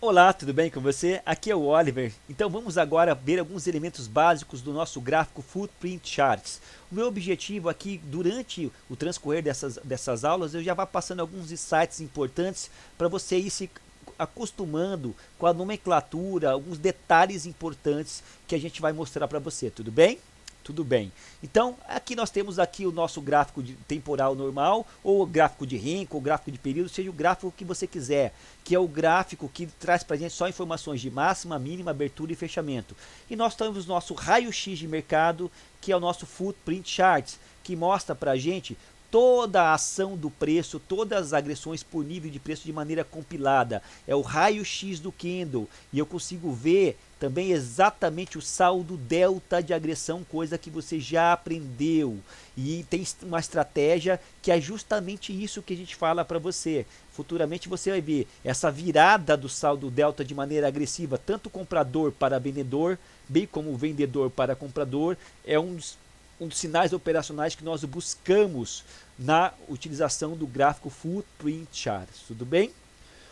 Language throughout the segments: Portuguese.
Olá, tudo bem com você? Aqui é o Oliver. Então vamos agora ver alguns elementos básicos do nosso gráfico Footprint Charts. O meu objetivo aqui, durante o transcorrer dessas aulas, eu já vou passando alguns insights importantes para você ir se acostumando com a nomenclatura, alguns detalhes importantes que a gente vai mostrar para você, tudo bem? Tudo bem. Então, aqui nós temos aqui o nosso gráfico de temporal normal, ou gráfico de Henkel, ou gráfico de período, seja o gráfico que você quiser, que é o gráfico que traz para a gente só informações de máxima, mínima, abertura e fechamento. E nós temos o nosso raio-x de mercado, que é o nosso Footprint Charts, que mostra para a gente toda a ação do preço, todas as agressões por nível de preço de maneira compilada. É o raio-x do candle e eu consigo ver também exatamente o saldo delta de agressão, coisa que você já aprendeu. E tem uma estratégia que é justamente isso que a gente fala para você. Futuramente você vai ver essa virada do saldo delta de maneira agressiva, tanto comprador para vendedor, bem como vendedor para comprador, é um dos sinais operacionais que nós buscamos na utilização do gráfico Footprint Charts, tudo bem?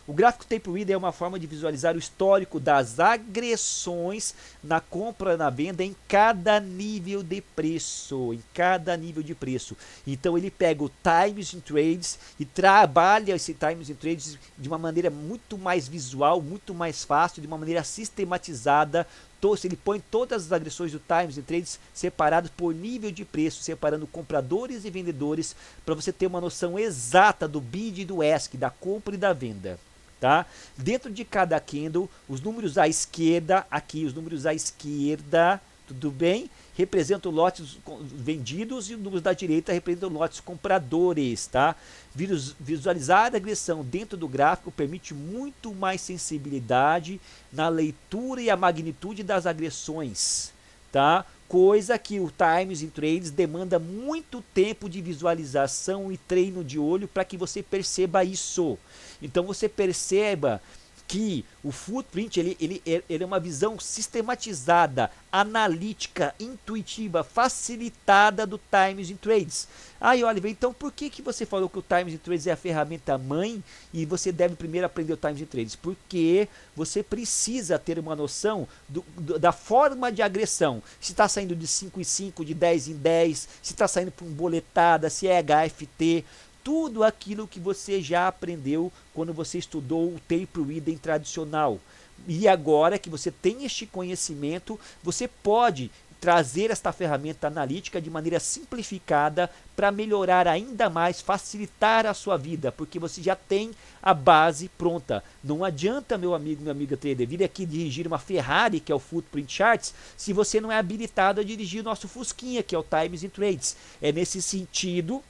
O gráfico Tape Reader é uma forma de visualizar o histórico das agressões na compra e na venda em cada nível de preço, Então ele pega o Times in Trades e trabalha esse Times in Trades de uma maneira muito mais visual, muito mais fácil, de uma maneira sistematizada. Ele põe todas as agressões do Times in Trades separadas por nível de preço, separando compradores e vendedores, para você ter uma noção exata do bid e do ask, da compra e da venda. Tá? Dentro de cada candle, os números à esquerda, aqui os números à esquerda, tudo bem? Representam lotes vendidos e os números da direita representam lotes compradores, tá? Visualizar a agressão dentro do gráfico permite muito mais sensibilidade na leitura e a magnitude das agressões, tá? Coisa que o Times in Trades demanda muito tempo de visualização e treino de olho para que você perceba isso. Então você perceba que o Footprint ele é uma visão sistematizada, analítica, intuitiva, facilitada do Times in Trades. Aí, Oliver, então por que você falou que o Times in Trades é a ferramenta mãe e você deve primeiro aprender o Times in Trades? Porque você precisa ter uma noção da forma de agressão. Se está saindo de 5 em 5, de 10 em 10, se está saindo por boletada, se é HFT, tudo aquilo que você já aprendeu quando você estudou o Tape Reading tradicional. E agora que você tem este conhecimento, você pode trazer esta ferramenta analítica de maneira simplificada para melhorar ainda mais, facilitar a sua vida, porque você já tem a base pronta. Não adianta, meu amigo, minha amiga trader, vir aqui dirigir uma Ferrari, que é o Footprint Charts, se você não é habilitado a dirigir o nosso Fusquinha, que é o Times in Trades. É nesse sentido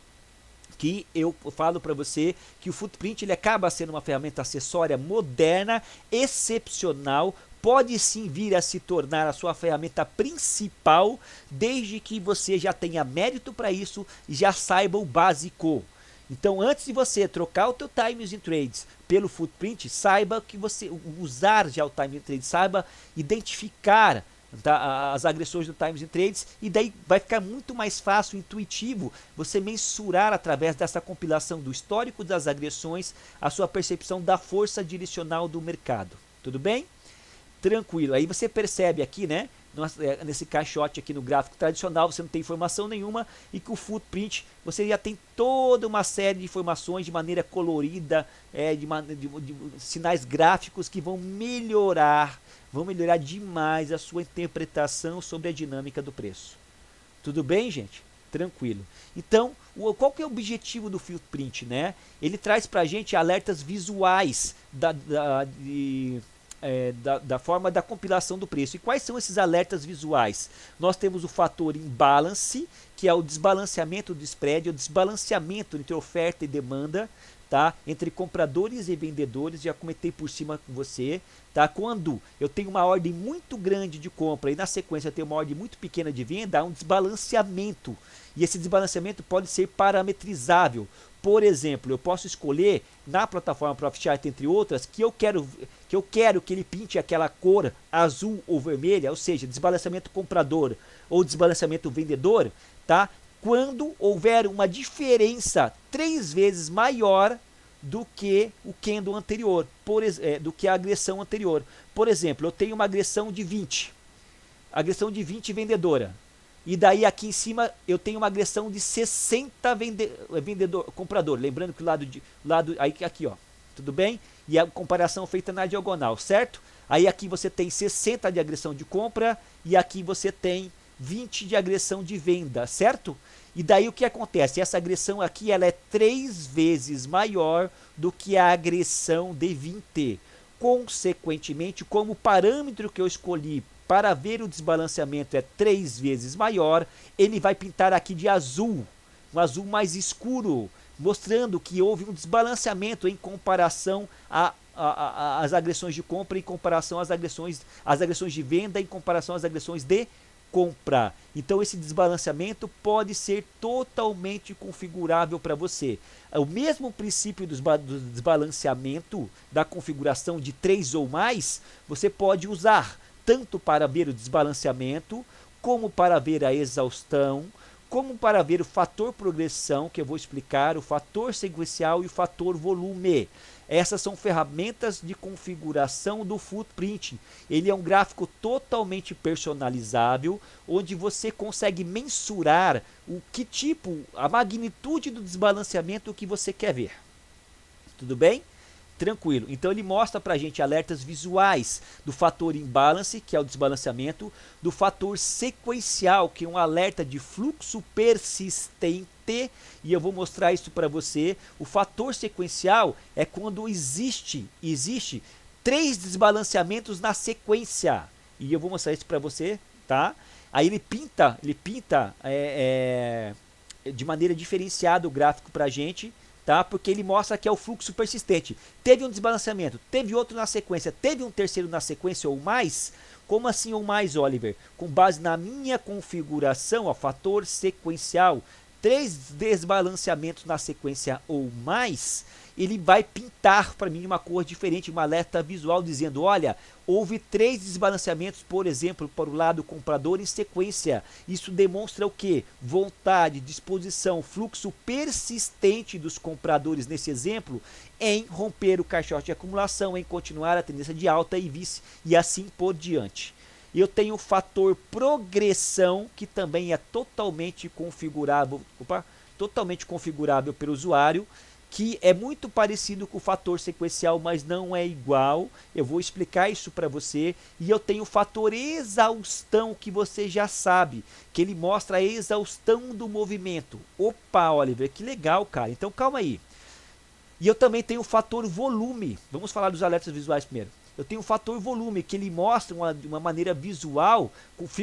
que eu falo para você que o Footprint ele acaba sendo uma ferramenta acessória moderna, excepcional, pode sim vir a se tornar a sua ferramenta principal, desde que você já tenha mérito para isso e já saiba o básico. Então, antes de você trocar o teu Times in Trades pelo Footprint, saiba que você usar já o Times in Trades, saiba identificar as agressões do Times in Trades, e daí vai ficar muito mais fácil, intuitivo, você mensurar através dessa compilação do histórico das agressões a sua percepção da força direcional do mercado. Tudo bem? Tranquilo. Aí você percebe aqui, né, nesse caixote aqui no gráfico tradicional, você não tem informação nenhuma, e que o Footprint você já tem toda uma série de informações de maneira colorida, de sinais gráficos que vão melhorar demais a sua interpretação sobre a dinâmica do preço. Tudo bem, gente? Tranquilo. Então, qual que é o objetivo do Footprint, né? Ele traz para a gente alertas visuais da forma da compilação do preço. E quais são esses alertas visuais? Nós temos o fator imbalance, que é o desbalanceamento do spread, o desbalanceamento entre oferta e demanda, tá? Entre compradores e vendedores. Já comentei por cima com você, tá? Quando eu tenho uma ordem muito grande de compra e na sequência eu tenho uma ordem muito pequena de venda, há um desbalanceamento. E esse desbalanceamento pode ser parametrizável. Por exemplo, eu posso escolher na plataforma Profit Chart, entre outras, que eu quero que ele pinte aquela cor azul ou vermelha, ou seja, desbalanceamento comprador ou desbalanceamento vendedor, tá? Quando houver uma diferença 3 vezes maior do que o candle anterior, do que a agressão anterior. Por exemplo, eu tenho uma agressão de 20, agressão de 20 vendedora. E daí aqui em cima eu tenho uma agressão de 60 comprador. Lembrando que o lado aí aqui, ó, tudo bem? E a comparação feita na diagonal, certo? Aí aqui você tem 60 de agressão de compra e aqui você tem 20 de agressão de venda, certo? E daí o que acontece? Essa agressão aqui ela é 3 vezes maior do que a agressão de 20. Consequentemente, como o parâmetro que eu escolhi para ver o desbalanceamento é 3 vezes maior, ele vai pintar aqui de azul, um azul mais escuro, mostrando que houve um desbalanceamento em comparação às agressões de compra, em comparação às agressões de venda, em comparação às agressões de compra. Então esse desbalanceamento pode ser totalmente configurável para você. O mesmo princípio do desbalanceamento da configuração de 3 ou mais, você pode usar tanto para ver o desbalanceamento, como para ver a exaustão, como para ver o fator progressão, que eu vou explicar, o fator sequencial e o fator volume. Essas são ferramentas de configuração do footprint. Ele é um gráfico totalmente personalizável, onde você consegue mensurar a magnitude do desbalanceamento que você quer ver. Tudo bem? Tranquilo. Então ele mostra pra gente alertas visuais do fator imbalance, que é o desbalanceamento, do fator sequencial, que é um alerta de fluxo persistente, e eu vou mostrar isso para você. O fator sequencial é quando existe 3 desbalanceamentos na sequência, e eu vou mostrar isso para você, tá? Aí ele pinta de maneira diferenciada o gráfico pra gente, tá? Porque ele mostra que é o fluxo persistente. Teve um desbalanceamento, teve outro na sequência, teve um terceiro na sequência ou mais. Como assim ou mais, Oliver? Com base na minha configuração, ó, fator sequencial, 3 desbalanceamentos na sequência ou mais, ele vai pintar para mim uma cor diferente, uma alerta visual dizendo, olha, houve 3 desbalanceamentos, por exemplo, para o lado comprador em sequência. Isso demonstra o quê? Vontade, disposição, fluxo persistente dos compradores nesse exemplo em romper o caixote de acumulação, em continuar a tendência de alta e assim por diante. Eu tenho o fator progressão, que também é totalmente configurável pelo usuário, que é muito parecido com o fator sequencial, mas não é igual. Eu vou explicar isso para você. E eu tenho o fator exaustão, que você já sabe, que ele mostra a exaustão do movimento. Opa, Oliver, que legal, cara. Então calma aí. E eu também tenho o fator volume. Vamos falar dos alertas visuais primeiro. Eu tenho o fator volume, que ele mostra de uma maneira visual,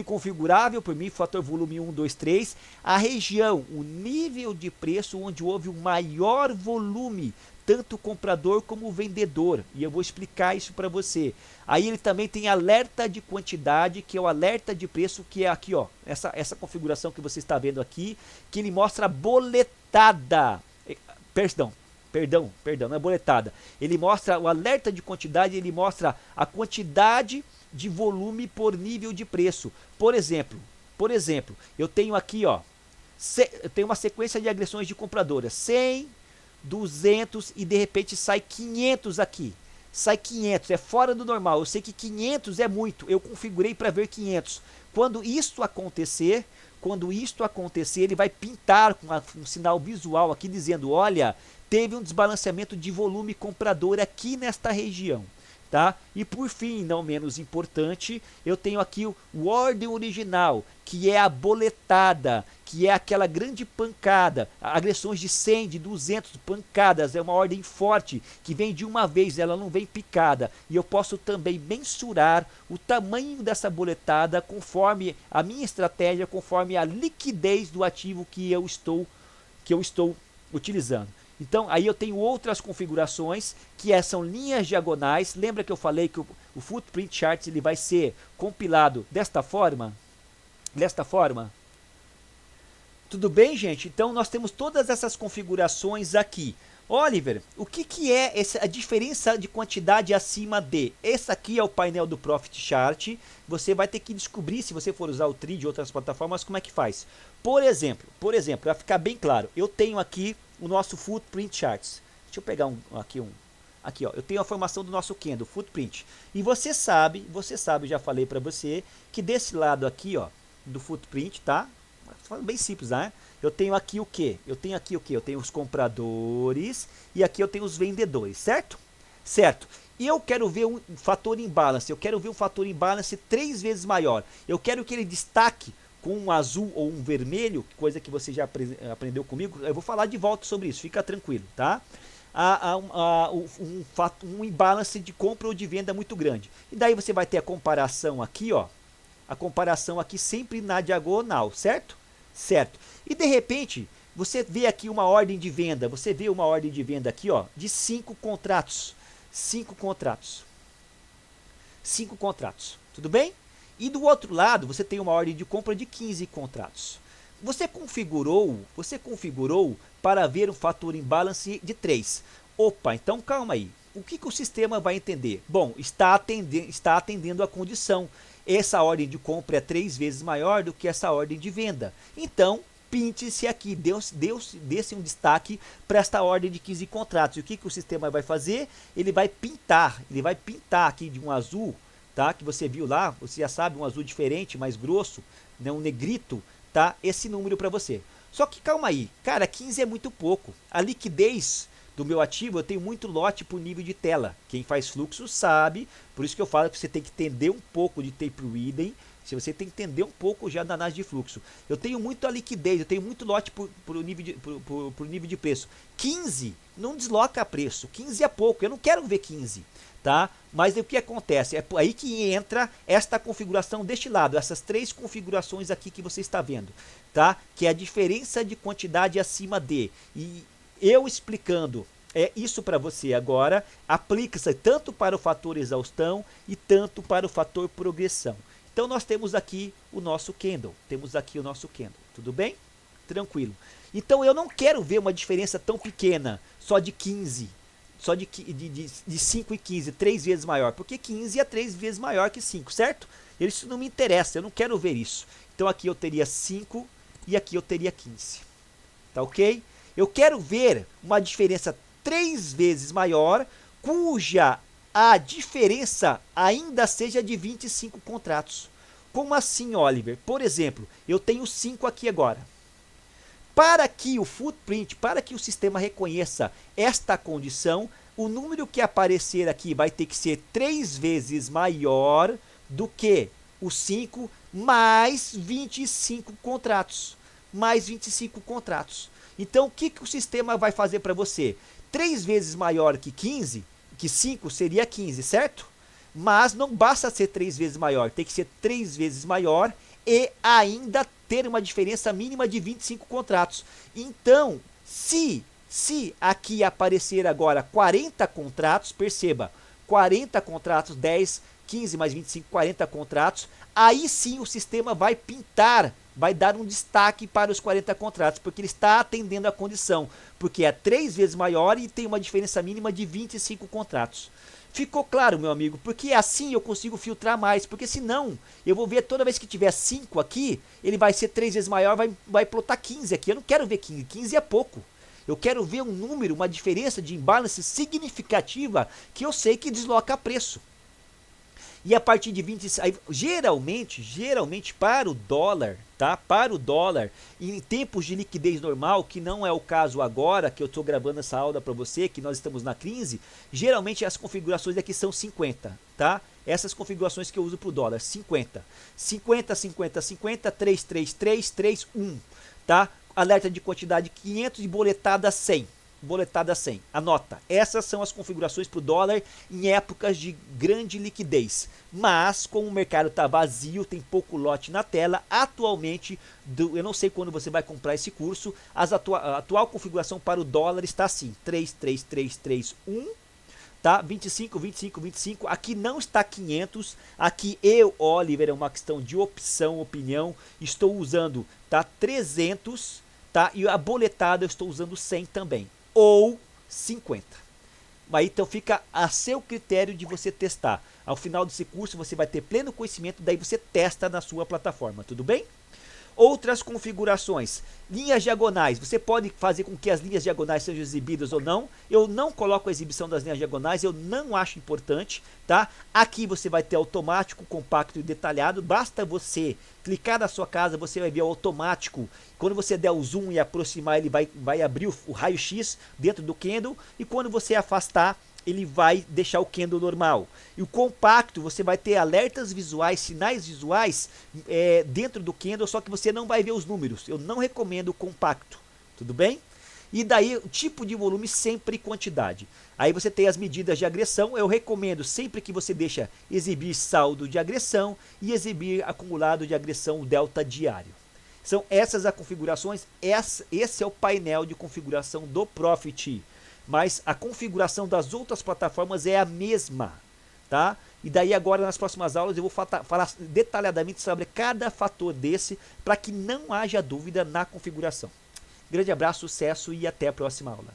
configurável por mim, fator volume 1, 2, 3, a região, o nível de preço onde houve o maior volume, tanto o comprador como o vendedor, e eu vou explicar isso para você. Aí ele também tem alerta de quantidade, que é o alerta de preço, que é aqui, ó, essa configuração que você está vendo aqui, que ele mostra a boletada, Perdão, não é boletada. Ele mostra o alerta de quantidade, ele mostra a quantidade de volume por nível de preço. Por exemplo, eu tenho aqui, ó, eu tenho uma sequência de agressões de compradoras, 100, 200 e de repente sai 500 aqui. Sai 500, é fora do normal. Eu sei que 500 é muito, eu configurei para ver 500. Quando isto acontecer, ele vai pintar com um sinal visual aqui dizendo, olha, teve um desbalanceamento de volume comprador aqui nesta região, tá? E por fim, não menos importante, eu tenho aqui o ordem original, que é a boletada, que é aquela grande pancada, agressões de 100, de 200 pancadas, é uma ordem forte, que vem de uma vez, ela não vem picada. E eu posso também mensurar o tamanho dessa boletada conforme a minha estratégia, conforme a liquidez do ativo que eu estou utilizando. Então, aí eu tenho outras configurações, que são linhas diagonais. Lembra que eu falei que o Footprint Charts ele vai ser compilado desta forma? Tudo bem, gente? Então, nós temos todas essas configurações aqui. Oliver, o que é a diferença de quantidade acima de? Esse aqui é o painel do Profit Chart. Você vai ter que descobrir, se você for usar o Tree de outras plataformas, como é que faz. Por exemplo, para ficar bem claro, eu tenho aqui o nosso Footprint Charts, Deixa eu pegar aqui ó, eu tenho a formação do nosso candle, footprint. E você sabe, já falei para você, que desse lado aqui, ó, do footprint, tá? Bem simples, né? Eu tenho aqui o quê? Eu tenho aqui o quê? Eu tenho os compradores e aqui eu tenho os vendedores, certo? Certo. E eu quero ver um fator imbalance, eu quero ver um fator imbalance 3 vezes maior. Eu quero que ele destaque com um azul ou um vermelho, coisa que você já aprendeu comigo. Eu vou falar de volta sobre isso, fica tranquilo, tá? Um imbalance de compra ou de venda muito grande. E daí você vai ter a comparação aqui, ó. A comparação aqui sempre na diagonal, certo? Certo. E de repente, você vê aqui uma ordem de venda. Você vê uma ordem de venda aqui, ó, de 5 contratos. 5 contratos. 5 contratos. Tudo bem? E do outro lado, você tem uma ordem de compra de 15 contratos. Você configurou para ver um fator imbalance de 3. Opa, então calma aí. O que o sistema vai entender? Bom, está atendendo a condição. Essa ordem de compra é 3 vezes maior do que essa ordem de venda. Então, pinte-se aqui, dê-se um destaque para esta ordem de 15 contratos. E o que o sistema vai fazer? Ele vai pintar aqui de um azul, tá? Que você viu lá, você já sabe, um azul diferente, mais grosso, né? Um negrito, tá? Esse número para você. Só que calma aí, cara, 15 é muito pouco. A liquidez do meu ativo, eu tenho muito lote por nível de tela. Quem faz fluxo sabe, por isso que eu falo que você tem que entender um pouco de tape reading, se você tem que entender um pouco já da análise de fluxo. Eu tenho muita liquidez, eu tenho muito lote por nível de preço. 15 não desloca preço, 15 é pouco, eu não quero ver 15. Tá? Mas o que acontece? É aí que entra esta configuração deste lado, essas 3 configurações aqui que você está vendo, tá? Que é a diferença de quantidade acima de. E eu explicando isso para você agora, aplica-se tanto para o fator exaustão e tanto para o fator progressão. Então nós temos aqui o nosso candle, tudo bem? Tranquilo. Então eu não quero ver uma diferença tão pequena, só de 15, só de 5 e 15, 3 vezes maior, porque 15 é 3 vezes maior que 5, certo? Isso não me interessa, eu não quero ver isso. Então aqui eu teria 5 e aqui eu teria 15, tá ok? Eu quero ver uma diferença 3 vezes maior, cuja a diferença ainda seja de 25 contratos. Como assim, Oliver? Por exemplo, eu tenho 5 aqui agora. Para que o footprint, para que o sistema reconheça esta condição, o número que aparecer aqui vai ter que ser 3 vezes maior do que os 5 mais 25 contratos. Mais 25 contratos. Então, o que o sistema vai fazer para você? 3 vezes maior que 15, que 5 seria 15, certo? Mas não basta ser 3 vezes maior, tem que ser 3 vezes maior e ainda ter uma diferença mínima de 25 contratos. Então, se aqui aparecer agora 40 contratos, perceba, 40 contratos, 10, 15 mais 25, 40 contratos, aí sim o sistema vai pintar, vai dar um destaque para os 40 contratos, porque ele está atendendo a condição, porque é 3 vezes maior e tem uma diferença mínima de 25 contratos. Ficou claro, meu amigo? Porque assim eu consigo filtrar mais, porque senão eu vou ver toda vez que tiver 5 aqui, ele vai ser 3 vezes maior, vai plotar 15 aqui. Eu não quero ver 15, 15 é pouco. Eu quero ver um número, uma diferença de imbalance significativa que eu sei que desloca preço. E a partir de 26, geralmente para o dólar, tá? Para o dólar, em tempos de liquidez normal, que não é o caso agora, que eu estou gravando essa aula para você, que nós estamos na crise, geralmente as configurações aqui são 50, tá? Essas configurações que eu uso para o dólar, 50. 50, 50, 50, 3, 3, 3, 3, 1, tá? Alerta de quantidade 500 e boletada 100. Boletada 100, anota, essas são as configurações para o dólar em épocas de grande liquidez, mas como o mercado está vazio, tem pouco lote na tela, atualmente, eu não sei quando você vai comprar esse curso, a atual configuração para o dólar está assim, 3, 3, 3, 3, 1, tá? 25, 25, 25, aqui não está 500, aqui eu, Oliver, é uma questão de opinião, estou usando, tá? 300, tá? E a boletada eu estou usando 100 também. Ou 50. Aí então fica a seu critério de você testar. Ao final desse curso você vai ter pleno conhecimento, daí você testa na sua plataforma, tudo bem? Outras configurações, linhas diagonais, você pode fazer com que as linhas diagonais sejam exibidas ou não. Eu não coloco a exibição das linhas diagonais, eu não acho importante, tá? Aqui você vai ter automático, compacto e detalhado, basta você clicar na sua casa, você vai ver o automático. Quando você der o zoom e aproximar, ele vai abrir o raio-x dentro do Candle, e quando você afastar, ele vai deixar o candle normal. E o compacto, você vai ter alertas visuais, sinais visuais dentro do candle, só que você não vai ver os números. Eu não recomendo o compacto, tudo bem? E daí o tipo de volume sempre quantidade. Aí você tem as medidas de agressão. Eu recomendo sempre que você deixa exibir saldo de agressão e exibir acumulado de agressão delta diário. São essas as configurações. Esse é o painel de configuração do Profit. Mas a configuração das outras plataformas é a mesma, tá? E daí agora nas próximas aulas eu vou falar detalhadamente sobre cada fator desse, para que não haja dúvida na configuração. Grande abraço, sucesso e até a próxima aula.